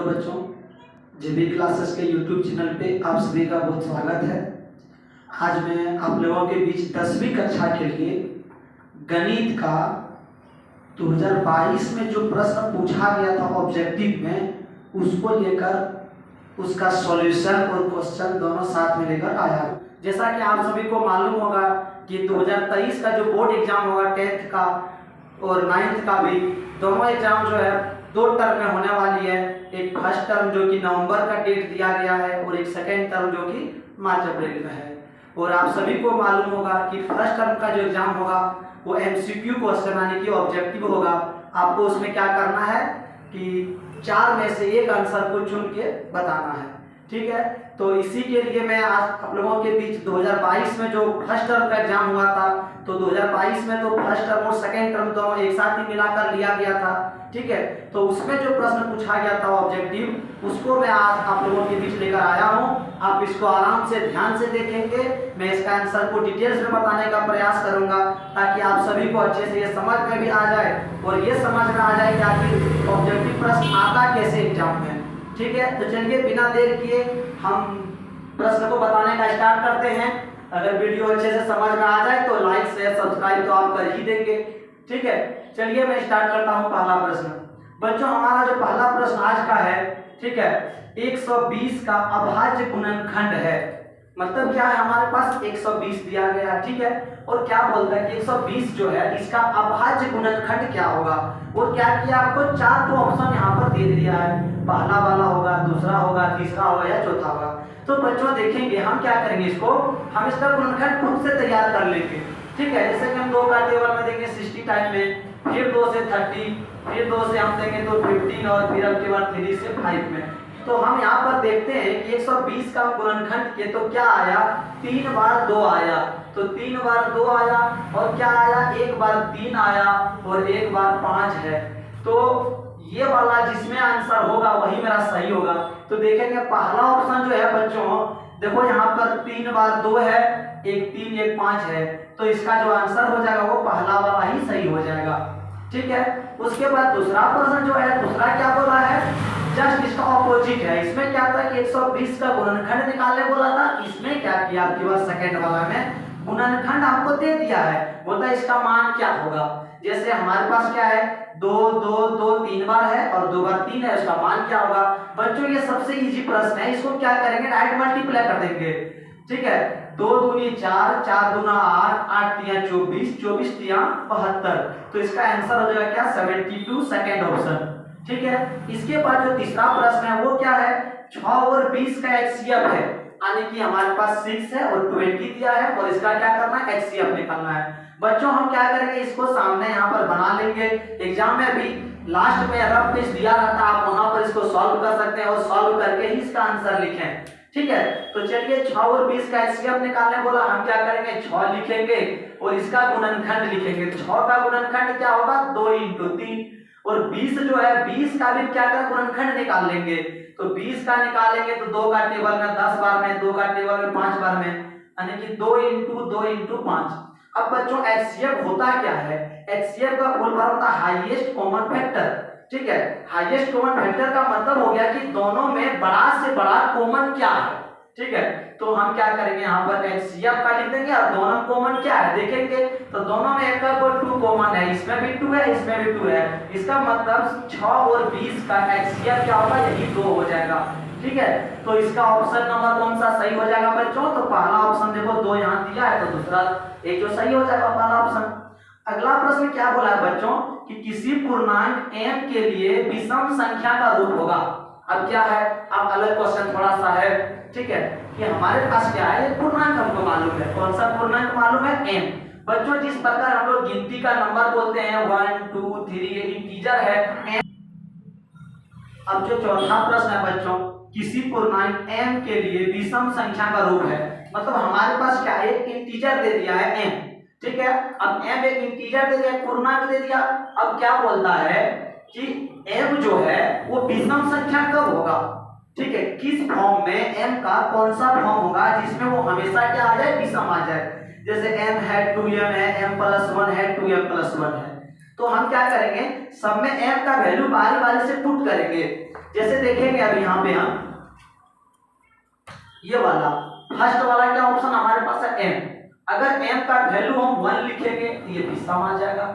Hello बच्चों, जेबी classes के YouTube channel पे आप सभी का बहुत स्वागत है। आज मैं आप लोगों के बीच 10वीं कक्षा के लिए गणित का 2022 में जो प्रश्न पूछा गया था ऑब्जेक्टिव में, उसको लेकर उसका सॉल्यूशन और क्वेश्चन दोनों साथ में लेकर आया हूं। जैसा कि आप सभी को मालूम होगा कि 2023 का जो बोर्ड एग्जाम होगा 10th का और 9th का भी, दोनों एग्जाम जो है 2 टर्म में होने वाली है। एक फर्स्ट टर्म जो कि नवंबर का डेट दिया गया है और एक सेकेंड टर्म जो कि मार्च अप्रैल में है। और आप सभी को मालूम होगा कि फर्स्ट टर्म का जो एग्जाम होगा वो एमसीक्यू क्वेश्चन यानी कि ऑब्जेक्टिव होगा। आपको उसमें क्या करना है कि 4 में से एक आंसर को चुन के बताना है, ठीक है। तो इसी के लिए मैं आज आप लोगों के बीच 2022 में जो फर्स्ट टर्म का एग्जाम हुआ था, तो 2022 में तो फर्स्ट टर्म और सेकेंड टर्म दोनों एक साथ ही मिलाकर लिया गया था, ठीक है। तो उसमें जो प्रश्न पूछा गया था ऑब्जेक्टिव, उसको मैं आज आप लोगों के बीच लेकर आया हूं। आप इसको आराम से ध्यान से देखेंगे। मैं इसका आंसर को डिटेल्स में बताने का प्रयास करूंगा ताकि आप सभी को अच्छे से ये समझ में भी आ जाए और ये समझ में आ जाए कि आखिर ऑब्जेक्टिव प्रश्न आता कैसे एग्जाम में, ठीक है। तो चलिए बिना देर किए हम प्रश्न को बताने का स्टार्ट करते हैं। अगर वीडियो अच्छे से समझ में आ जाए तो लाइक शेयर सब्सक्राइब तो आप कर ही देंगे, ठीक है। चलिए मैं स्टार्ट करता हूं पहला प्रश्न। बच्चों हमारा जो पहला प्रश्न आज का है, ठीक है, 120 का अभाज्य गुणनखंड है। मतलब क्या है, हमारे पास 120 दिया गया है, ठीक है। और क्या बोलता है कि 120 जो है इसका अभाज्य गुणनखंड क्या होगा। और क्या किया, आपको 4 तो ऑप्शन यहाँ पर दे दिया है। पहला वाला होगा, दूसरा होगा, तीसरा होगा या चौथा होगा। तो बच्चों देखेंगे हम क्या करेंगे, इसको हम इसका गुणनखंड खुद से तैयार कर लेंगे, ठीक है। जैसे कि हम 2 का टेबल में देंगे 60 टाइम में, फिर 2 से 30, फिर 2 से हम देंगे तो 15 और फिर अब के बाद 3 से 5 में। तो हम यहाँ पर देखते हैं कि 120 का गुणनखंड के तो क्या आया, 3 बार 2 आया, तो 3 बार 2 आया और क्या आया, 1 बार 3 आया और 1 बार 5 है। तो ये वाला जिसमें आंसर होगा वही मेरा सही होगा। तो देखेंगे पहला ऑप्शन जो है बच्चों, देखो यहाँ पर 3 बार 2 है, 1 3 1 5 है, तो इसका जो आंसर हो जाएगा वो पहला वाला ही सही हो जाएगा, ठीक है। उसके बाद दूसरा प्रश्न जो है, दूसरा क्या बोला है, जस्ट इसका ऑपोजिट है। इसमें क्या था कि 120 का गुणनखंड निकालने बोला था, इसमें क्या किया आपके पास सेकंड वाला में गुणनखंड आपको दे दिया है, बोलता है इसका मान क्या होगा। जैसे हमारे पास क्या है, 2 2 2 3 बार है और 2 बार 3 है, उसका मान क्या होगा। बच्चों ये सबसे इजी प्रश्न है, इसको क्या करेंगे, डायरेक्ट मल्टीप्लाई कर देंगे, ठीक है। 2 दूनी 4, 4 दूना 8, 8 तिया 24, 24 तिया 72, तो इसका आंसर हो जाएगा क्या, 72, सेकंड ऑप्शन, ठीक है। इसके बाद जो तीसरा प्रश्न है वो क्या है, 6 और 20 का एचसीएफ है, यानी कि हमारे पास 6 है और 20 दिया है और इसका क्या करना है, एचसीएफ निकालना है। बच्चों हम क्या करेंगे, इसको सामने यहाँ पर बना लेंगे। एग्जाम में भी लास्ट में रफ पेज दिया रहता है, आप वहां पर इसको सॉल्व कर सकते हैं और सॉल्व करके ही इसका आंसर लिखें, ठीक है। तो चलिए 6 और 20 का एचसीएफ निकालने बोला, हम क्या करेंगे, 6 लिखेंगे और इसका गुणनखंड लिखेंगे। 6 का गुणनखंड क्या होगा, 2 × 3, और 20 जो है 20 का भी क्या करें, गुणनखंड निकाल लेंगे। तो 20 का निकालेंगे तो 2 का टेबल में 10 बार में, 2 का टेबल में 5 बार में, यानी कि 2 × 2 × 5। अब बच्चों एचसीएफ होता क्या है, एचसीएफ का फुल फॉर्म होता है हाईएस्ट कॉमन फैक्टर, ठीक है। हाईएस्ट कॉमन फैक्टर का मतलब हो गया कि दोनों में बड़ा से बड़ा कॉमन क्या है, ठीक है। तो हम क्या करेंगे, यहाँ पर एचसीएफ का लिख देंगे और दोनों कॉमन क्या है देखेंगे, तो दोनों में एक 2 कॉमन है, इसमें भी 2 है, इसमें भी 2 है। इसका मतलब 6 और 20 का एचसीएफ क्या होगा, यही 2 हो जाएगा, ठीक है। तो इसका ऑप्शन नंबर कौन सा सही हो जाएगा बच्चों, तो पहला ऑप्शन देखो 2 यहाँ दिया है, तो दूसरा एक जो सही हो जाएगा पहला ऑप्शन। अगला प्रश्न क्या बोला है बच्चों कि किसी पूर्णांक m के लिए विषम संख्या का रूप होगा। अब क्या है, अब अलग क्वेश्चन थोड़ा सा है, ठीक है, कि हमारे पास क्या है, पूर्णांक हमको मालूम है, कौन सा पूर्णांक मालूम है, m। बच्चों जिस प्रकार हम लोग गिनती का नंबर बोलते हैं 1 2 3, ये इंटीजर है m। अब जो चौथा प्रश्न है बच्चों, किसी पूर्णांक m के लिए विषम संख्या का रूप है, मतलब हमारे पास क्या है, एक इंटीजर दे दिया है m, ठीक है। अब m एक इंटीजर दे दिया, पूर्णांक दे दिया। अब क्या बोलता है कि m जो है वो विषम संख्या कब होगा, ठीक है, किस फॉर्म में m का कौन सा फॉर्म होगा जिसमें वो हमेशा क्या आ जाए, विषम आ जाए। जैसे m है 2m है, m + 1 है, 2m + 1 है, तो हम क्या करेंगे, सब में m का वैल्यू बारी बारी से पुट करेंगे। जैसे देखेंगे अब यहाँ पे हम ये वाला फर्स्ट वाला क्या ऑप्शन हमारे पास है m, अगर m का वैल्यू हम 1 लिखेंगे तो ये भी सम आ जाएगा,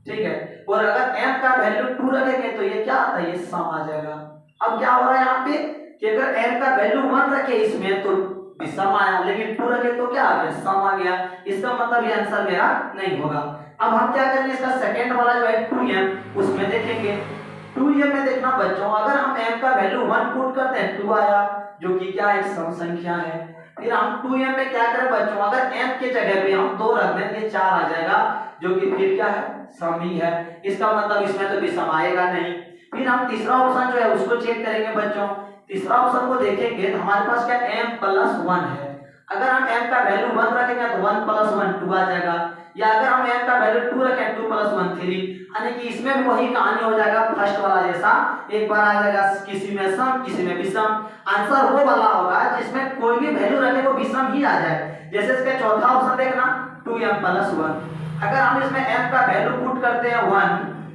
ठीक है। और अगर m का वैल्यू 2 रखेंगे तो ये क्या आता है, ये सम आ जाएगा। अब क्या हो रहा है यहाँ पे कि अगर m का वैल्यू 1 रखे इसमें तो भी सम आया, लेकिन 2 रखे तो क्या आ गया, सम आ गया। इसका मतलब ये आंसर मेरा नहीं होगा। अब हम क्या करेंगे, इसका सेकंड वाला जो है 2m, उसमें देखेंगे 2m में देखना बच्चों, अगर हम m का वैल्यू 1 पुट करते हैं 2 आया, जो कि क्या एक सम संख्या है। फिर हम 2m में क्या करें बच्चों, अगर m के जगह पे हम 2 रख दें ये 4 आ जाएगा, जो कि फिर क्या है, सम ही है। इसका मतलब इसमें तो भी सम आएगा नहीं। फिर हम तीसरा ऑप्शन जो है उसको चेक करेंगे बच्चों। तीसरा ऑप्शन को देखेंगे तो हमारे पास क्या m + 1 है। अगर हम m का वैल्यू 1 रखेंगे तो 1 + 1 2 आ जाएगा, या अगर हम m का वैल्यू 2 रखें 2 + 1 3, यानी कि इसमें भी वही कहानी हो जाएगा फर्स्ट वाला जैसा, एक बार आ जाएगा किसी में सम किसी में विषम। आंसर वो वाला होगा जिसमें कोई भी वैल्यू रखे वो विषम ही आ जाए। जैसे इसका चौथा ऑप्शन देखना 2m + 1, अगर हम इसमें m का वैल्यू पुट करते हैं 1,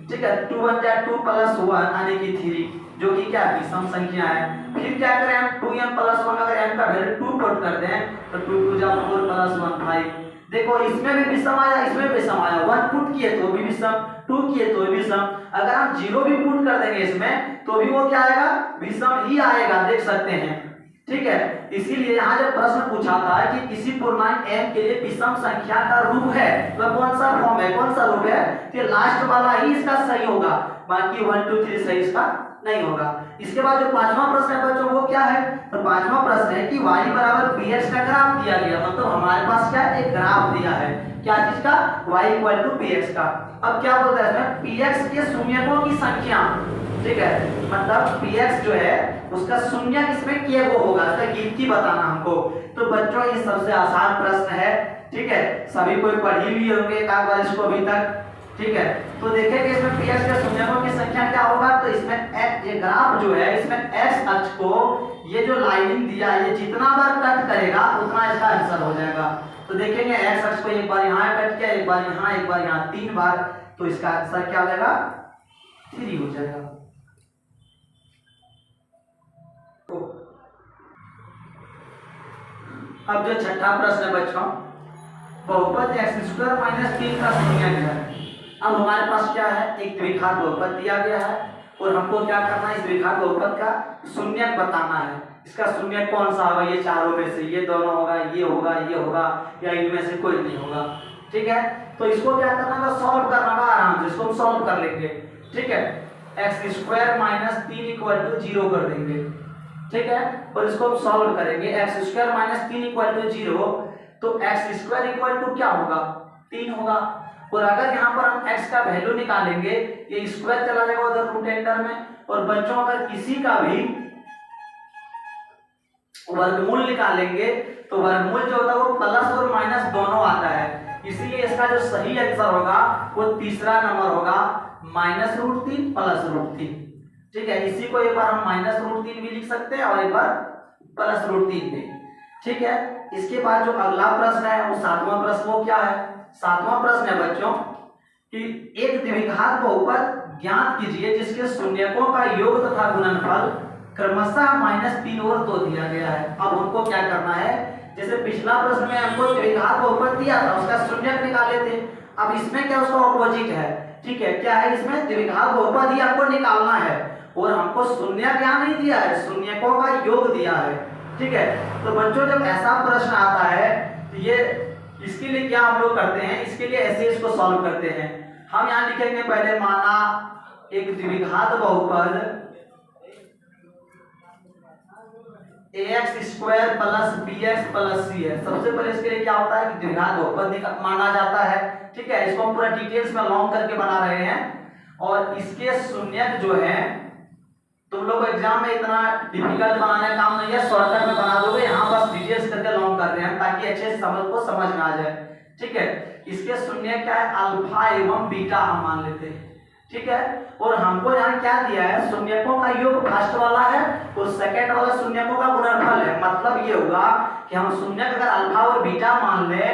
ठीक है, 2 1 जा 2 + 1 यानी कि 3, जो कि क्या विषम संख्या है। फिर क्या करें हम 2m + 1, अगर m का वैल्यू 2 पुट करते हैं तो 2 2 जा 4 + 1 5, देखो इसमें भी विषम आया इसमें भी विषम आया, 1 पुट किए तो भी विषम, 2 किए तो भी विषम, अगर हम 0 भी पुट कर देंगे इसमें तो भी वो क्या आएगा, विषम ही आएगा, देख सकते हैं, ठीक है। इसीलिए यहाँ जब प्रश्न पूछा था कि किसी पूर्णांक m के लिए विषम संख्या का रूप है तो कौन सा फॉर्म है, कौन सा रूप है, तो लास्ट वाला ही इसका सही होगा, बाकी 1 2 3 सही इसका नहीं होगा। इसके बाद जो पांचवा प्रश्न है बच्चों वो क्या है, तो पांचवा प्रश्न है कि y = px का ग्राफ दिया गया, मतलब हमारे पास क्या एक ग्राफ दिया है, क्या चीज का, y = px का। अब क्या बोलता है इसमें, px के शून्यकों की संख्या, ठीक है, मतलब px जो है उसका शून्यक इसमें के वो होगा, इसका गिनती बताना हमको। तो बच्चों ये सबसे आसान प्रश्न है, ठीक है, सभी कोई पढ़ी भी होंगे एक बार इसको अभी तक, ठीक है। तो देखेंगे इसमें px के शून्यकों की संख्या क्या होगा, तो इसमें x, ये ग्राफ जो है इसमें x अक्ष को ये जो लाइनिंग दिया है ये जितना बार कट करेगा उतना इसका आंसर हो जाएगा। तो देखेंगे x अक्ष को एक बार यहाँ कट किया, एक बार यहाँ 3 बार, तो इसका आंसर क्या हो जाएगा, 3 हो जाएगा। अब जो छठा प्रश्न है बच्चों, बहुपद x² - 3 का शून्यक है। अब हमारे पास क्या है, एक द्विघात बहुपद दिया गया है और हमको क्या करना है, इस द्विघात बहुपद का शून्यक बताना है। इसका शून्यक कौन सा होगा, ये चारों में से ये दोनों होगा, ये होगा या इनमें से कोई नहीं होगा, ठीक है। तो इसको क्या करना है, सॉल्व करना है आराम से, इसको हम सॉल्व कर लेंगे, ठीक है। x² - 3 = 0 कर देंगे, ठीक है, और इसको हम सॉल्व करेंगे। x² - 3 = 0, तो x² क्या होगा, 3 होगा। और अगर यहाँ पर हम x का वैल्यू निकालेंगे, ये स्क्वायर चला जाएगा उधर रूट एंटर में, और बच्चों अगर किसी का भी वर्गमूल निकालेंगे तो वर्गमूल जो होता है वो प्लस और माइनस दोनों आता है, इसीलिए इसका जो सही आंसर होगा वो तीसरा नंबर होगा, -√3 +√3, ठीक है। इसी को एक बार हम -√3 भी लिख सकते हैं और एक बार +√3 भी, ठीक है। इसके बाद जो अगला प्रश्न है वो सातवां प्रश्न, वो क्या है, सातवां प्रश्न है बच्चों कि एक द्विघात बहुपद ज्ञात कीजिए जिसके शून्यकों का योग तथा गुणनफल क्रमशः -3 और 2 दिया गया है। अब हमको क्या करना है, जैसे पिछला प्रश्न में हमको द्विघात बहुपद दिया था उसका शून्यक निकाले थे, अब इसमें क्या उसका ऑपोजिट है, ठीक है, क्या है, इसमें द्विघात बहुपद ही आपको निकालना है और हमको शून्यक यहाँ नहीं दिया है, शून्यकों का योग दिया है, ठीक है। तो बच्चों जब ऐसा प्रश्न आता है तो ये इसके लिए क्या हम लोग करते हैं, इसके लिए ऐसे इसको सॉल्व करते हैं। हम यहाँ लिखेंगे पहले, माना एक द्विघात बहुपद ax² + bx + c है। सबसे पहले इसके लिए क्या होता है कि द्विघात बहुपद माना जाता है, ठीक है। इसको हम पूरा डिटेल्स में लॉन्ग करके बना रहे हैं और इसके शून्यक जो है तुम लोग एग्जाम में इतना डिफिकल्ट बनाने का काम नहीं है, शॉर्टकट में बना दोगे, यहाँ बस डिटेल्स करके लॉन्ग कर रहे हैं ताकि अच्छे से समझ में आ जाए, ठीक है। इसके शून्यक क्या है, अल्फा एवं बीटा हम मान लेते हैं, ठीक है। और हमको यहाँ क्या दिया है, शून्यकों का योग फर्स्ट वाला है और सेकंड वाला शून्यकों का गुणनफल है। मतलब ये होगा कि हम शून्यक अगर अल्फा और बीटा मान ले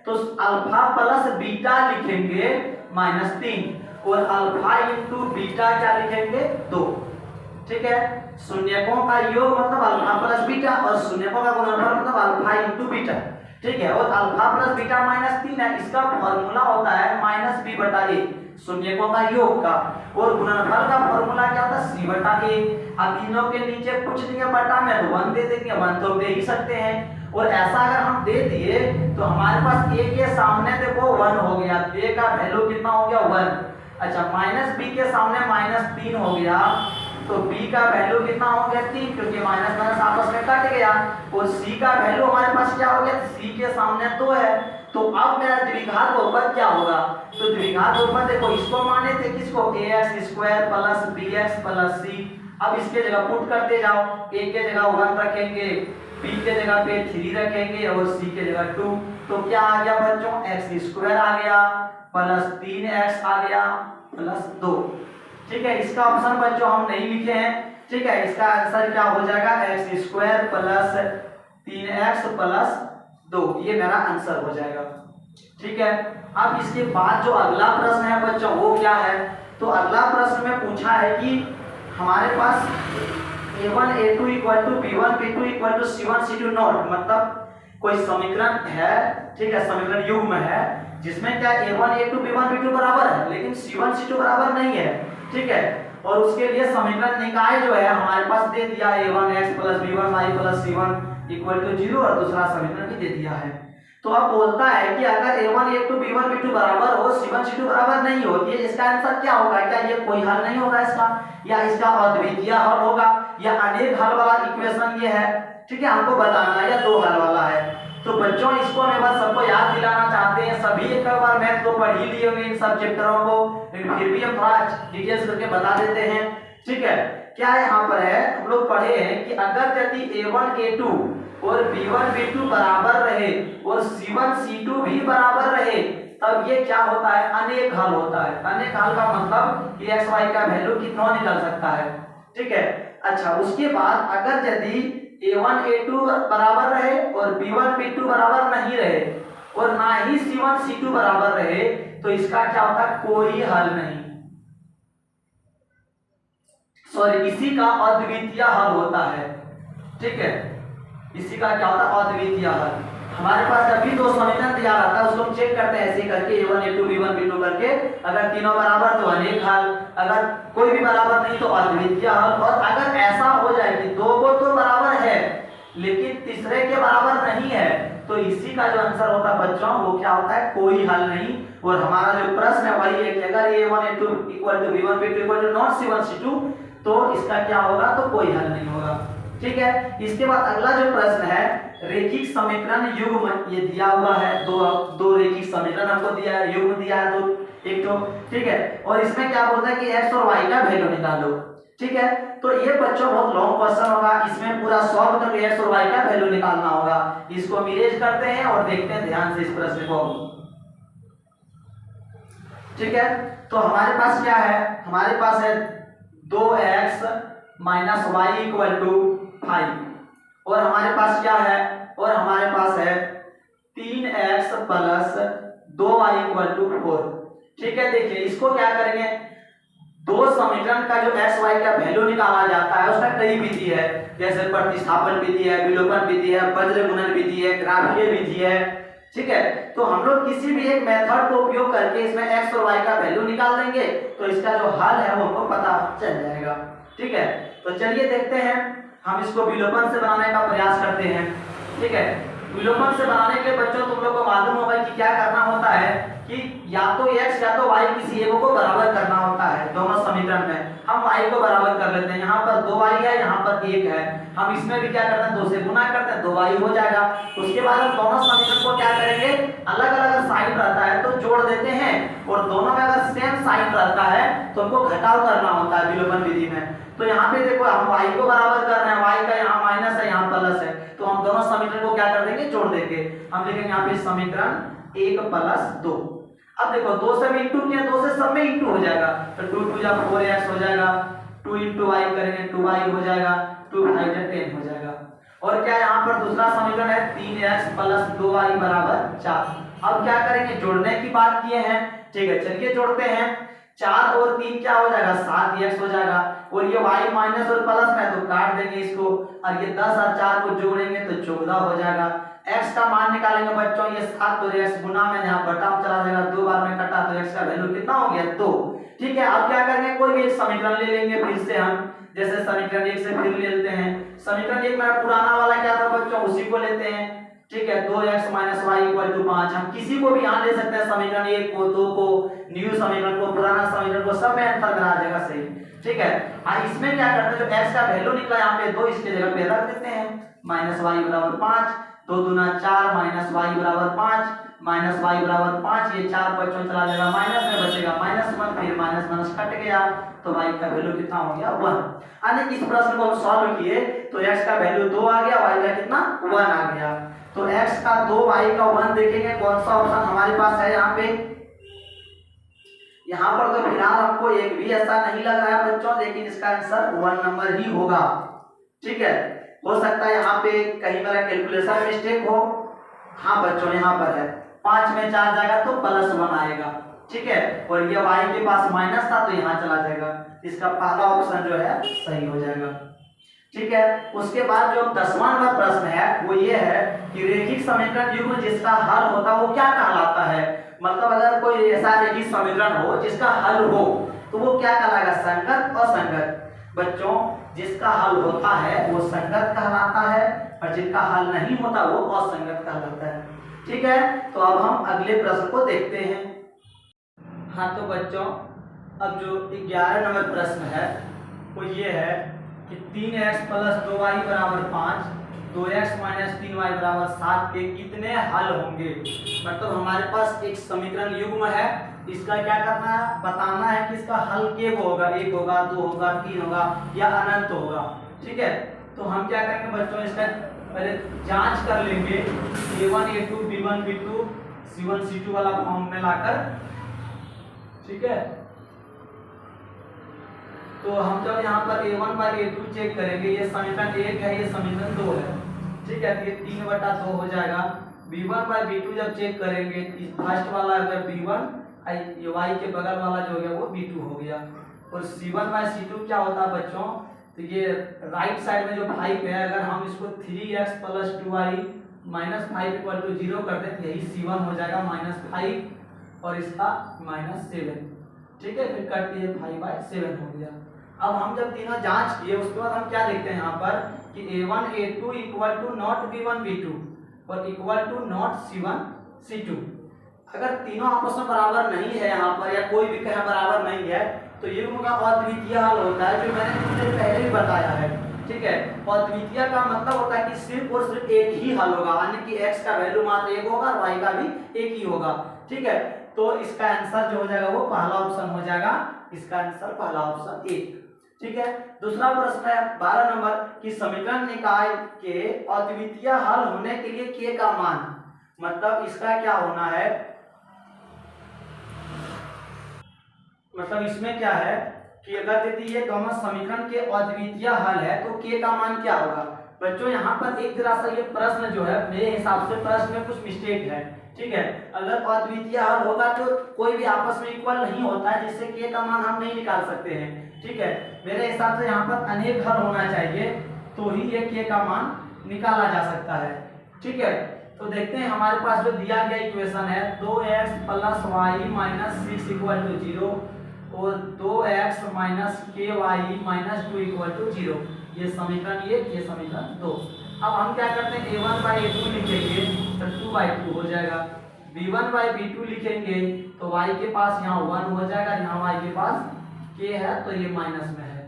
तो अल्फा + बीटा लिखेंगे -3, और अल्फा इंटू बीटा क्या लिखेंगे 2। ठीक है, शून्यकों का योग मतलब अल्फा प्लस बीटा और शून्यकों का गुणनफल मतलब अल्फा इंटू बीटा। ठीक है, और अल्फा प्लस बीटा माइनस 3 है, इसका फॉर्मूला होता है माइनस बी बटा ए, शून्यकों का योग का, और गुणनफल का फॉर्मूला क्या होता है सी बटा ए। अब तीनों के नीचे कुछ नहीं है बटा में तो 1 दे देंगे, 1 तो दे ही सकते हैं। और ऐसा अगर हम दे दिए तो हमारे पास a के सामने देखो 1 हो गया, a का वैल्यू कितना हो गया 1। अच्छा, माइनस b के सामने -3 हो गया, तो b का वैल्यू कितना हो गया 3, क्योंकि माइनस माइनस आपस में कट गया। और c का वैल्यू हमारे पास क्या हो गया, c के सामने 2 है। तो अब मेरा द्विघात बहुपद क्या होगा, तो द्विघात बहुपद देखो इसको माने थे किसको, ax² plus bx plus c। अब इसके जगह पुट करते जाओ, a के जगह 1 रखेंगे, b के जगह पे 3 रखेंगे और c के जगह 2। तो क्या आ गया बच्चों, x² आ गया प्लस 3x आ गया प्लस 2। ठीक है, इसका ऑप्शन बच्चों हम नहीं लिखे हैं। ठीक है, इसका आंसर क्या हो जाएगा, x² प्लस 3x प्लस 2, ये मेरा आंसर हो जाएगा। ठीक है, अब इसके बाद जो अगला प्रश्न है बच्चों वो क्या है, तो अगला प्रश्न में पूछा है कि हमारे पास a1 a2 equal to b1 b2 equal to c1 c2 not, मतलब कोई समीकरण है। ठीक है, समीकरण युग्म है जिसमें क्या a1 a2 b1 b2 बराबर है लेकिन c1 c2 बराबर नहीं है। ठीक है, और उसके लिए समीकरण निकाय जो है हमारे पास दे दिया a1x plus b1y plus c1 equal to 0 और दूसरा समीकरण भी दे दिया है। तो अब बोलता है कि अगर a1 a2 b1 b2 बराबर हो, c1 c2 बराबर नहीं हो, ये इसका आंसर क्या होगा, क्या ये कोई हल नहीं होगा इसका, या इसका अद्वितीय हल होगा, या अनेक हल वाला इक्वेशन ये है। ठीक है, हमको बताना है या दो हल वाला है। तो बच्चों इसको मैं बस सबको याद दिलाना चाहते हैं, सभी एक बार मैथ को पढ़ ही लिए होंगे इन सब चैप्टरों को, लेकिन फिर भी हम थोड़ा डिटेल्स करके बता देते हैं। ठीक है, क्या है यहाँ पर है, हम लोग पढ़े हैं कि अगर यदि a1 a2 और b1 b2 बराबर रहे और c1 c2 भी बराबर रहे, तब ये क्या होता है, अनेक हल होता है। अनेक हल का मतलब कि x y का वैल्यू कितना निकल सकता है। ठीक है, अच्छा उसके बाद अगर यदि a1 a2 बराबर रहे और b1 b2 बराबर नहीं रहे और ना ही c1 c2 बराबर रहे, तो इसका क्या होता है, कोई हल नहीं, सॉरी इसी का अद्वितीय हल होता है। ठीक है, इसी का क्या होता है, अद्वितीय हल। हमारे पास जब भी दो समीकरण दिया रहता है उसको हम चेक करते हैं ऐसे करके a1 a2 b1 b2 करके, अगर तीनों बराबर तो अनेक हल, अगर कोई भी बराबर नहीं तो अद्वितीय हल। और अगर ऐसा हो जाए कि दो को तो बराबर है लेकिन तीसरे के बराबर नहीं है, तो इसी का जो आंसर होता है बच्चों वो क्या होता है, कोई हल नहीं। और हमारा जो प्रश्न है वही है कि अगर a1 a2 equal to b1 b2 equal to not c1 c2, तो इसका क्या होगा, तो कोई हल नहीं होगा। ठीक है, इसके बाद अगला जो प्रश्न है, रेखिक समीकरण युग्म ये दिया हुआ है, दो रेखिक समीकरण हमको दिया है, युग्म दिया है दो, एक तो। ठीक है, और इसमें क्या बोलता है कि x और y का वैल्यू निकालो। ठीक है, तो ये बच्चों बहुत लॉन्ग क्वेश्चन होगा, इसमें पूरा सॉल्व करके x और y का वैल्यू निकालना होगा। इसको हम इरेज करते हैं और देखते हैं ध्यान से इस प्रश्न को। ठीक है, तो हमारे पास क्या है, हमारे पास है 2x minus Y equal to 5, और हमारे पास क्या है, और हमारे पास है 3x plus 2y equal to 4। ठीक है, देखिए इसको क्या करेंगे, दो समीकरण का जो x y का वैल्यू निकाला जाता है उसका कई विधि है, जैसे प्रतिस्थापन विधि है, विलोपन विधि है, वज्र गुणन विधि है, ग्राफीय विधि है। ठीक है, तो हम लोग किसी भी एक मेथड को उपयोग करके इसमें x और y का वैल्यू निकाल देंगे तो इसका जो हल है वो हमको पता चल जाएगा। ठीक है, तो चलिए देखते हैं, हम इसको विलोपन से बनाने का प्रयास करते हैं। ठीक है, विलोपन से बनाने के लिए बच्चों तुम लोग को मालूम होगा कि क्या करना होता है कि या तो x या तो y किसी एक को बराबर करना होता है। दोनों समीकरण में हम y को बराबर कर लेते हैं, यहाँ पर 2y है, यहाँ पर 1 है, हम इसमें भी क्या करते हैं 2 से गुना करते हैं, 2y हो जाएगा। उसके बाद हम दोनों समीकरण को क्या करेंगे, अलग अलग साइन रहता है तो जोड़ देते हैं, और दोनों में अगर सेम साइन रहता है तो हमको घटाव करना होता है विलोपन विधि में। तो यहाँ पे देखो हम y को बराबर कर रहे हैं, y का यहाँ माइनस है यहाँ प्लस है, तो हम दोनों समीकरण को क्या कर देंगे, जोड़ देंगे। हम लिखेंगे यहाँ पे समीकरण 1 प्लस 2। अब देखो 2 से इंटू किया, 2 से सब में इंटू हो जाएगा, तो 2 2 जा 4x हो जाएगा, 2 इंटू y करेंगे 2y हो जाएगा, 2 5 जा 10 हो जाएगा। और क्या यहाँ पर दूसरा समीकरण है 3x प्लस 2y बराबर 4। अब क्या करेंगे, जोड़ने की बात किए हैं। ठीक है, चलिए जोड़ते हैं। 4 और 3 क्या हो जाएगा 7x हो जाएगा, और ये y माइनस और प्लस में तो काट देंगे इसको, और ये 10 और 4 को जोड़ेंगे तो 14 हो जाएगा। x का मान निकालेंगे बच्चों, ये 7 और x गुना में यहाँ बटा में चला जाएगा, 2 बार में कटा तो x का वैल्यू कितना हो गया 2। ठीक है, अब क्या करेंगे, कोई भी एक समीकरण ले लेंगे फिर से हम, जैसे समीकरण 1 से फिर ले लेते हैं। समीकरण 1 में पुराना वाला क्या था बच्चों, उसी को लेते हैं। ठीक है, 2x minus Y equal to 5, हम किसी को भी यहाँ ले सकते हैं, समीकरण 1 को, 2 को, न्यू समीकरण को, पुराना समीकरण को, सब में आंसर आ जाएगा सही। ठीक है, इसमें क्या करते हैं, जो x का वैल्यू निकला यहाँ पे 2, इसके जगह पे रख देते हैं, माइनस वाई बराबर 5, 2 दूना 4 माइनस वाई बराबर 5, माइनस वाई बराबर 5, ये 4 बच्चों चला जाएगा माइनस में, बचेगा -1, फिर माइनस माइनस कट गया तो y का वैल्यू कितना हो गया 1। यानी इस प्रश्न को हम सॉल्व किए तो x का वैल्यू 2 आ गया, y का कितना 1 आ गया। तो x का 2 y का 1 देखेंगे कौन सा ऑप्शन हमारे पास है यहाँ पे। यहाँ पर तो फिलहाल हमको एक भी ऐसा नहीं लग रहा है बच्चों, लेकिन इसका आंसर 1 नंबर ही होगा। ठीक है, हो सकता है यहाँ पे कहीं मेरा कैलकुलेशन मिस्टेक हो। हाँ बच्चों यहाँ पर है, 5 में 4 जाएगा तो +1 आएगा। ठीक है, और ये y के पास माइनस था तो यहाँ चला जाएगा, इसका पहला ऑप्शन जो है सही हो जाएगा। ठीक है, उसके बाद जो 10वां नंबर प्रश्न है वो ये है कि रेखिक समीकरण युग्म जिसका हल होता है वो क्या कहलाता है। मतलब अगर कोई ऐसा रेखिक समीकरण हो जिसका हल हो तो वो क्या कहलाएगा, संगत, असंगत। बच्चों जिसका हल होता है वो संगत कहलाता है, और जिसका हल नहीं होता वो असंगत कहलाता है। ठीक है, तो अब हम अगले प्रश्न को देखते हैं। हाँ तो बच्चों अब जो 11 नंबर प्रश्न है वो ये है कि 3x + 2y = 5, 2x - 3y = 7 के कितने हल होंगे। मतलब हमारे पास एक समीकरण युग्म है, इसका क्या करना है, बताना है कि इसका हल क्या होगा, 1 होगा, 2 होगा, 3 होगा या अनंत होगा। ठीक है, तो हम क्या करेंगे बच्चों, इसका पहले जांच कर लेंगे a1 a2 b1 b2 c1 c2 वाला फॉर्म में लाकर। ठीक है, तो हम जब यहाँ पर a1/a2 चेक करेंगे, ये समीकरण 1 है, ये समीकरण 2 है। ठीक है, तो ये 3/2 हो जाएगा। b1/b2 जब चेक करेंगे, फर्स्ट वाला अगर b1, ये y के बगल वाला जो हो गया वो b2 हो गया। और c1/c2 क्या होता है बच्चों, तो ये राइट साइड में जो 5 है, अगर हम इसको 3x + 2y - 5 = 0 कर दें तो यही c1 हो जाएगा -5 और इसका -7। ठीक है, फिर कट के 5/7 हो गया। अब हम जब तीनों जांच किए उसके बाद हम क्या देखते हैं यहाँ पर कि a1 a2 = not b1 b2 और = नॉट c1 c2। अगर तीनों आपस में बराबर नहीं है यहाँ पर, या कोई भी कहे बराबर नहीं है, तो युग्म का अद्वितीय हल होता है, जो मैंने तुमसे पहले ही बताया है। ठीक है, अद्वितीय का मतलब होता है कि सिर्फ और सिर्फ एक ही हल होगा, यानी कि x का वैल्यू मात्र 1 होगा और y का भी 1 ही होगा। ठीक है, तो इसका आंसर जो हो जाएगा वो पहला ऑप्शन हो जाएगा, इसका आंसर पहला ऑप्शन 1। ठीक है, दूसरा प्रश्न है 12 नंबर कि समीकरण निकाय के अद्वितीय हल होने के लिए k का मान, मतलब इसका क्या होना है, मतलब इसमें क्या है कि अगर यदि ये दोनों समीकरण के अद्वितीय हल है तो k का मान क्या होगा। बच्चों यहाँ पर एक तरह से ये प्रश्न जो है मेरे हिसाब से प्रश्न में कुछ मिस्टेक है। ठीक है, अगर अद्वितीय हल होगा तो कोई भी आपस में इक्वल नहीं होता है, जिससे k का मान हम नहीं निकाल सकते हैं। ठीक है, मेरे हिसाब से यहाँ पर अनेक हल होना चाहिए तो ही ये k का मान निकाला जा सकता है। ठीक है, तो देखते हैं हमारे पास जो दिया गया इक्वेशन है 2x + y - 6 = 0 और 2x - ky - 2 = 0। ये समीकरण 1, ये समीकरण 2। अब हम क्या करते हैं, a1/a2 लिखेंगे तो 2/2 हो जाएगा, b1/b2 लिखेंगे तो y के पास यहाँ 1 हो जाएगा, यहाँ y के पास k है तो ये माइनस में है।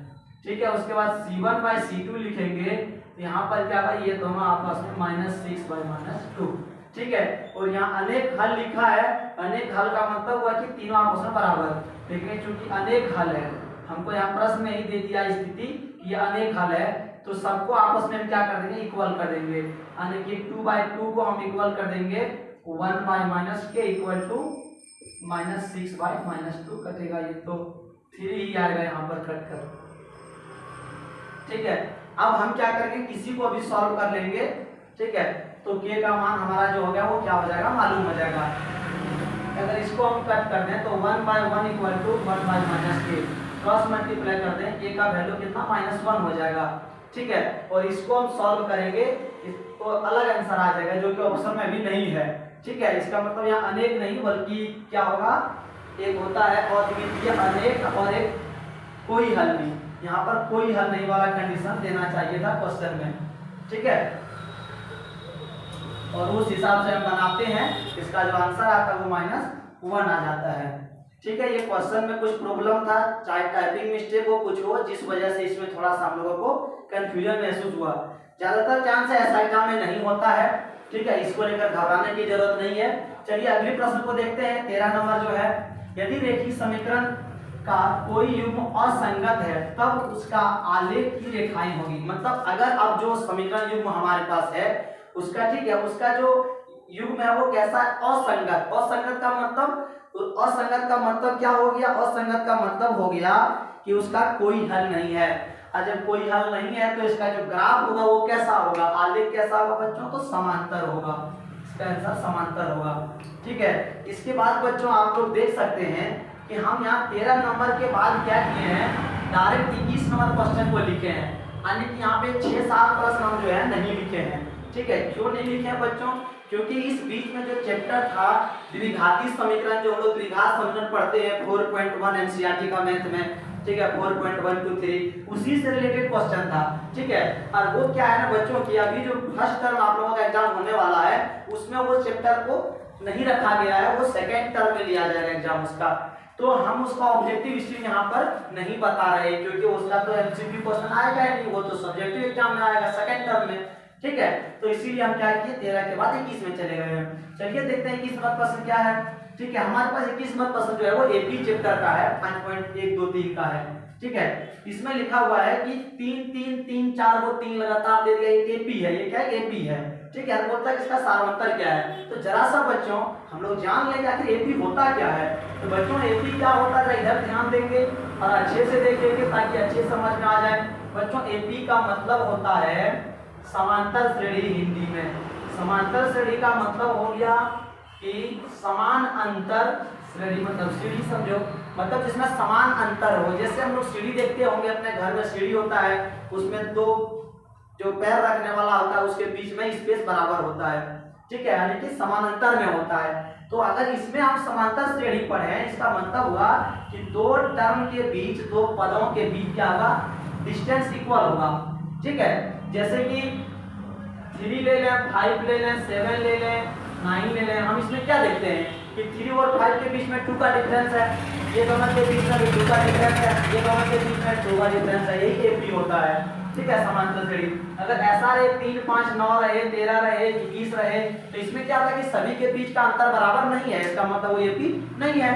ठीक है, उसके बाद c1/c2 लिखेंगे तो यहाँ पर क्या भाई, ये दोनों आपस में -6/-2। ठीक है, और यहाँ अनेक हल लिखा है, अनेक हल का मतलब हुआ कि तीनों आपस में बराबर, लेकिन चूंकि अनेक हल है, हमको यहाँ प्रश्न में ही दे दिया स्थिति कि ये अनेक हल है, तो सबको आपस में क्या कर देंगे, इक्वल कर देंगे। यानी कि 2/2 को हम इक्वल कर देंगे 1/-k = -6/-2 कटेगा, ये तो 3 ही आएगा यहाँ पर कट कर। ठीक है, अब हम क्या करेंगे, किसी को भी सॉल्व कर लेंगे। ठीक है, तो k का मान हमारा जो हो गया वो क्या हो जाएगा, मालूम हो जाएगा। अगर इसको हम कट कर दें तो 1/1 equal to 1/-a, cross multiply कर दें, a का वैल्यू कितना -1 हो जाएगा। ठीक है, और इसको हम सॉल्व करेंगे तो अलग आंसर आ जाएगा जो कि ऑप्शन में भी नहीं है। ठीक है, इसका मतलब यहाँ अनेक नहीं बल्कि क्या होगा, एक होता है अद्वितीय अनेक और एक कोई हल नहीं। यहाँ पर कोई हल नहीं वाला कंडीशन देना चाहिए था क्वेश्चन में। ठीक है, और उस हिसाब से हम बनाते हैं, इसका जो आंसर आता है वो -1 आ जाता है। ठीक है, ये क्वेश्चन में कुछ प्रॉब्लम था, चाहे टाइपिंग मिस्टेक हो कुछ हो, जिस वजह से इसमें थोड़ा सा हम लोगों को कंफ्यूजन महसूस हुआ। ज्यादातर चांस ऐसा एग्जाम में नहीं होता है। ठीक है, इसको लेकर घबराने की जरूरत नहीं है। चलिए अगले प्रश्न को देखते हैं। 13 नंबर जो है, यदि रेखीय समीकरण का कोई युग्म असंगत है तब उसका आलेख की रेखाएं होगी। मतलब अगर अब जो समीकरण युग्म हमारे पास है उसका, ठीक है, उसका जो युग्म है वो कैसा है, असंगत। असंगत का मतलब, असंगत का मतलब क्या हो गया, असंगत का मतलब हो गया कि उसका कोई हल नहीं है। और जब कोई हल नहीं है तो इसका जो ग्राफ होगा वो कैसा होगा, आलेख कैसा होगा बच्चों, तो समांतर होगा। इसका आंसर समांतर होगा। ठीक है, इसके बाद बच्चों आप लोग देख सकते हैं कि हम यहाँ 13 नंबर के बाद क्या किए हैं, डायरेक्ट 21 नंबर क्वेश्चन को लिखे हैं, यानी कि यहाँ पे 6-7 प्रश्न हम जो है नहीं लिखे हैं। ठीक है, क्यों नहीं लिखे हैं बच्चों, क्योंकि इस बीच में जो चैप्टर था द्विघाती समीकरण, जो हम लोग द्विघात समीकरण पढ़ते हैं 4.1 एनसीईआरटी का मैथ में, ठीक है, 4.123, उसी से रिलेटेड क्वेश्चन था। ठीक है, और वो क्या है ना बच्चों की, अभी जो फर्स्ट टर्म आप लोगों का एग्जाम होने वाला है उसमें वो चैप्टर को नहीं रखा गया है, वो सेकेंड टर्म में लिया जाएगा एग्जाम उसका। तो हम उसका ऑब्जेक्टिव स्ट्रीम यहाँ पर नहीं बता रहे, क्योंकि उसका तो एमसीक्यू क्वेश्चन आएगा ही नहीं, वो तो सब्जेक्टिव एग्जाम में आएगा सेकेंड टर्म में। ठीक है, तो इसीलिए हम क्या किए, 13 के बाद 21 में चले गए हैं। चलिए देखते हैं 21 नंबर प्रश्न क्या है। ठीक है, हमारे पास 21 नंबर प्रश्न जो है वो एपी चैप्टर का है, 5.123 का है। ठीक है, इसमें लिखा हुआ है कि 3 3 3 4 को 3 लगातार दे दिया, ये एपी है, ये क्या है, एपी है। ठीक है, बोलता है कि इसका सारवंतर क्या है। तो जरा सा बच्चों हम लोग जान लेंगे आखिर एपी होता क्या है। तो बच्चों एपी क्या होता है इधर ध्यान देंगे और अच्छे से देखेंगे ताकि अच्छे समझ में आ जाए। बच्चों एपी का मतलब होता है समांतर श्रेणी। हिंदी में समांतर श्रेणी का मतलब हो गया कि समान अंतर श्रेणी, मतलब सीढ़ी समझो, मतलब जिसमें समान अंतर हो। जैसे हम लोग सीढ़ी देखते होंगे अपने घर में, सीढ़ी होता है उसमें 2 जो पैर रखने वाला होता है उसके बीच में स्पेस बराबर होता है। ठीक है, यानी कि समानांतर में होता है। तो अगर इसमें हम समांतर श्रेणी पढ़े, इसका मतलब हुआ कि 2 टर्म के बीच, 2 पदों के बीच क्या होगा, डिस्टेंस इक्वल होगा। ठीक है, जैसे कि 3 ले लें, 5 ले लें, 7 ले लें, 9 ले लें। हम इसमें क्या देखते हैं कि 3 और 5 के बीच में 2 का डिफरेंस है, ये दोनों के बीच में 2 का डिफरेंस है, ये दोनों के बीच में 2 का डिफरेंस है, यही एपी होता है। ठीक है, समांतर श्रेणी। अगर ऐसा रहे 3 5 9 रहे, 13 रहे, 21 रहे, तो इसमें क्या होता है कि सभी के बीच का अंतर बराबर नहीं है, इसका मतलब वो एपी नहीं है।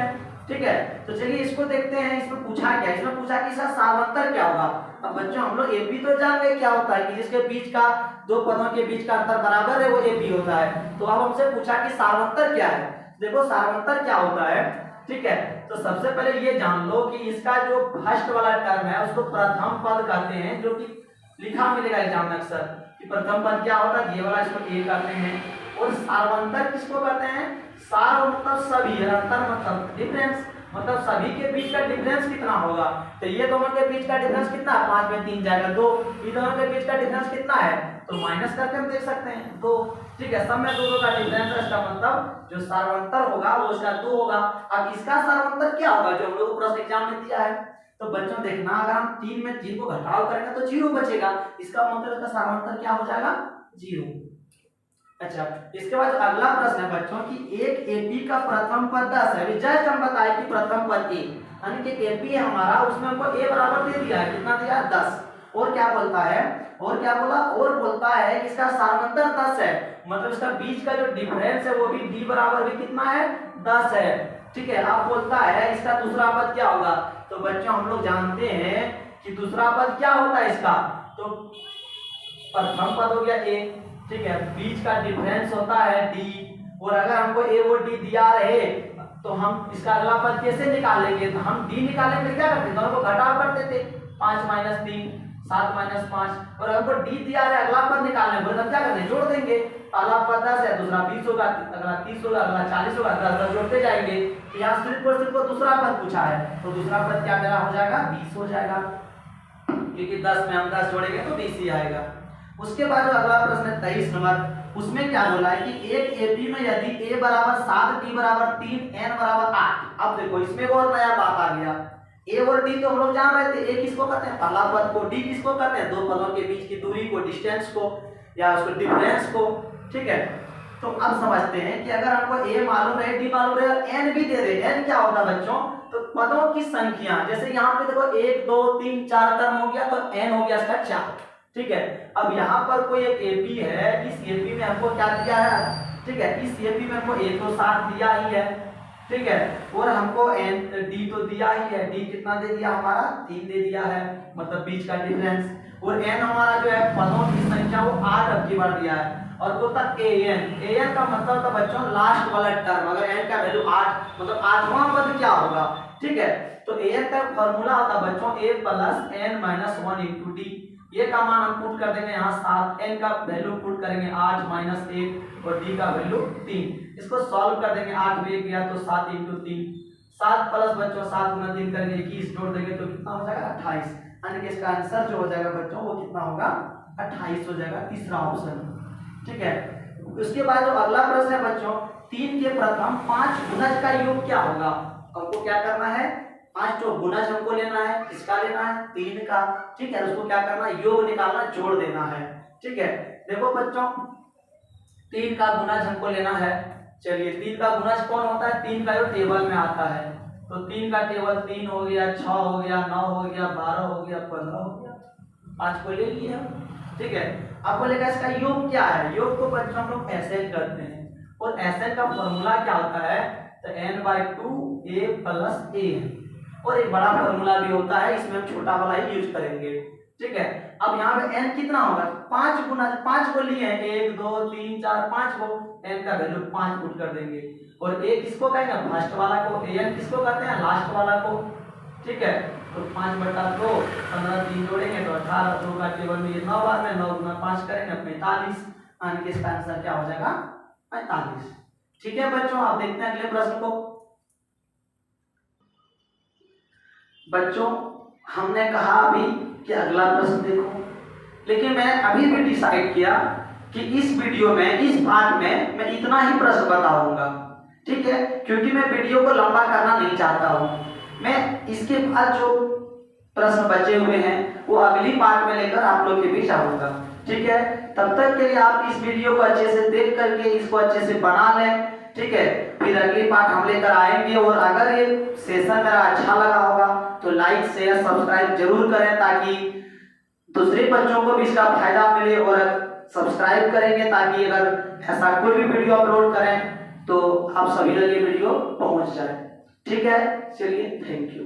ठीक है, तो चलिए इसको देखते हैं। इसमें पूछा क्या, इसमें पूछा कि इसका सारवंतर क्या होगा। अब बच्चों हम लोग एपी तो जान गए क्या होता है कि जिसके बीच का, 2 पदों के बीच का अंतर बराबर है वो एपी होता है। तो अब हमसे पूछा कि सारवंतर क्या है। देखो सारवंतर क्या होता है। ठीक है, तो सबसे पहले ये जान लो कि इसका जो फर्स्ट वाला टर्म है उसको प्रथम पद कहते हैं, जो कि लिखा मिलेगा एग्जाम में अक्सर कि प्रथम पद क्या होता है, ये वाला इसको ए कहते हैं। और सारवंतर किसको कहते हैं, सार मतलब सभी, अंतर मतलब डिफरेंस, मतलब सभी के बीच का डिफरेंस कितना होगा। तो ये दोनों के बीच का डिफरेंस कितना है, 5 में 3 जाएगा 2, ये दोनों के बीच का डिफरेंस कितना है, तो माइनस करके हम देख सकते हैं 2। ठीक है, सब में 2 का डिफरेंस है, इसका मतलब जो सारवंतर होगा वो इसका 2 होगा। अब इसका सारवंतर क्या होगा जो हम लोग को प्रश्न एग्जाम में दिया है। तो बच्चों देखना, अगर हम 3 में 3 को घटाव करेंगे तो 0 बचेगा, इसका मतलब इसका सारवंतर क्या हो जाएगा, 0। अच्छा, इसके बाद अगला प्रश्न है बच्चों कि एक एपी का प्रथम पद 10 है। जस्ट हम बताए कि प्रथम पद ए, यानी कि एपी है हमारा, उसमें हमको ए बराबर दे दिया है, कितना दिया, 10। और क्या बोलता है, और क्या बोला, और बोलता है कि इसका सारवंतर 10 है, मतलब इसका बीच का जो डिफरेंस है वो भी डी बराबर भी कितना है, 10 है। ठीक है, अब बोलता है इसका दूसरा पद क्या होगा। तो बच्चों हम लोग जानते हैं कि दूसरा पद क्या होता है इसका, तो प्रथम पद हो गया ए, ठीक है, बीच का डिफरेंस होता है डी। और अगर हमको ए और डी दिया रहे तो हम इसका अगला पद कैसे निकालेंगे, तो हम डी निकालेंगे क्या करते, दोनों को घटाव करते थे, 5 - 3 7 माइनस 5। और हमको डी दिया है, अगला पद निकालना है, बोले हम क्या करते हैं, जोड़ देंगे। पहला पद 10 है, दूसरा 20 होगा, अगला 30 होगा, अगला 40 होगा, 10 जोड़ते जाएंगे। तो यहाँ सिर्फ और सिर्फ दूसरा पद पूछा है, तो दूसरा पद क्या मेरा हो जाएगा, 20 हो जाएगा, क्योंकि 10 में हम 10 जोड़ेंगे तो 20 ही आएगा। उसके बाद जो अगला प्रश्न है 23 नंबर, उसमें क्या बोला है कि एक एपी में यदि a बराबर 7, d बराबर 3, n बराबर 8। अब देखो इसमें और नया बात आ गया, a और d तो हम लोग जान रहे थे, a किसको कहते हैं, पहला पद को, d किसको कहते हैं, दो पदों के बीच की दूरी को, डिस्टेंस को, या उसको डिफरेंस को, ठीक है। तो अब समझते हैं कि अगर हमको a मालूम है, d मालूम है, और n भी दे रहे, n क्या होता है बच्चों, तो पदों की संख्या, जैसे यहाँ पे देखो 1 2 3 4 टर्म हो गया, तो n हो गया इसका 4, ठीक है। अब यहाँ पर कोई एक एपी है, इस एपी में हमको क्या दिया है, ठीक है, इस एपी में हमको a तो 7 दिया ही है, ठीक है, और हमको n d तो दिया ही है, d कितना दे दिया हमारा, 3 दे दिया है, मतलब बीच का डिफरेंस, और n हमारा जो है पदों की संख्या वो 8 अब की बार दिया है, और वो तक an का मतलब था बच्चों लास्ट वाला टर्म, अगर n का वैल्यू 8 मतलब 8वां पद क्या होगा, ठीक है। तो an का फॉर्मूला होता बच्चों a plus n minus 1 into D, ये का मान हम पुट कर देंगे यहाँ 7, n का वैल्यू पुट करेंगे 8 माइनस 1 और d का वैल्यू 3, इसको सॉल्व कर देंगे, 8 भी गया तो 7 इंटू 3, 7 प्लस बच्चों 7 गुना 3 करेंगे 21, जोड़ देंगे तो कितना हो जाएगा 28, यानी कि इसका आंसर जो हो जाएगा बच्चों वो कितना होगा 28 हो जाएगा, तीसरा ऑप्शन, ठीक है। उसके बाद जो अगला प्रश्न है बच्चों, 3 के प्रथम 5 गुणज का योग क्या होगा, हमको क्या करना है, 5 जो गुणज हमको लेना है, किसका लेना है, 3 का, ठीक है, उसको क्या करना है, योग निकालना, जोड़ देना है, ठीक है। देखो बच्चों 3 का गुणज हमको लेना है, चलिए 3 का गुणज कौन होता है, 3 का जो टेबल में आता है, तो 3 का टेबल 3 हो गया, 6 हो गया, 9 हो गया, 12 हो गया, 15 हो गया, 5 को ले लिया, ठीक है। अब बोलेगा इसका योग क्या है, योग को बच्चों हम लोग एसएन करते हैं, और एसएन का फॉर्मूला क्या होता है, तो n/2 a प्लस a, और एक बड़ा फॉर्मूला भी होता है, इसमें हम छोटा वाला ही यूज करेंगे, ठीक है। अब यहाँ पे n कितना होगा, 5 गुना 5 को लिए हैं, 1 2 3 4 5 को, n का वैल्यू 5 पुट कर देंगे, और a किसको कहेंगे, फर्स्ट वाला को, an किसको कहते हैं, लास्ट वाला को, ठीक है। तो 5/2, 15 3 जोड़ेंगे तो 18, 2 का टेबल में ये 9 बार में 9 गुना 5 करेंगे 45, यानी कि इसका आंसर क्या हो जाएगा 45, ठीक है बच्चों। आप देखते हैं अगले प्रश्न को। बच्चों हमने कहा अभी कि अगला प्रश्न देखो, लेकिन मैं अभी भी डिसाइड किया कि इस वीडियो में, इस पार्ट में मैं इतना ही प्रश्न बताऊंगा, ठीक है, क्योंकि मैं वीडियो को लंबा करना नहीं चाहता हूं। मैं इसके बाद जो प्रश्न बचे हुए हैं वो अगली पार्ट में लेकर आप लोग के बीच आऊंगा, ठीक है। तब तक के लिए आप इस वीडियो को अच्छे से देख करके इसको अच्छे से बना लें, ठीक है, फिर अगली पार्ट हम लेकर आएंगे। और अगर ये सेशन मेरा अच्छा लगा होगा तो लाइक शेयर सब्सक्राइब जरूर करें, ताकि दूसरे बच्चों को भी इसका फायदा मिले, और सब्सक्राइब करेंगे ताकि अगर ऐसा कोई भी वीडियो अपलोड करें तो आप सभी तक ये वीडियो पहुंच जाए, ठीक है। चलिए, थैंक यू।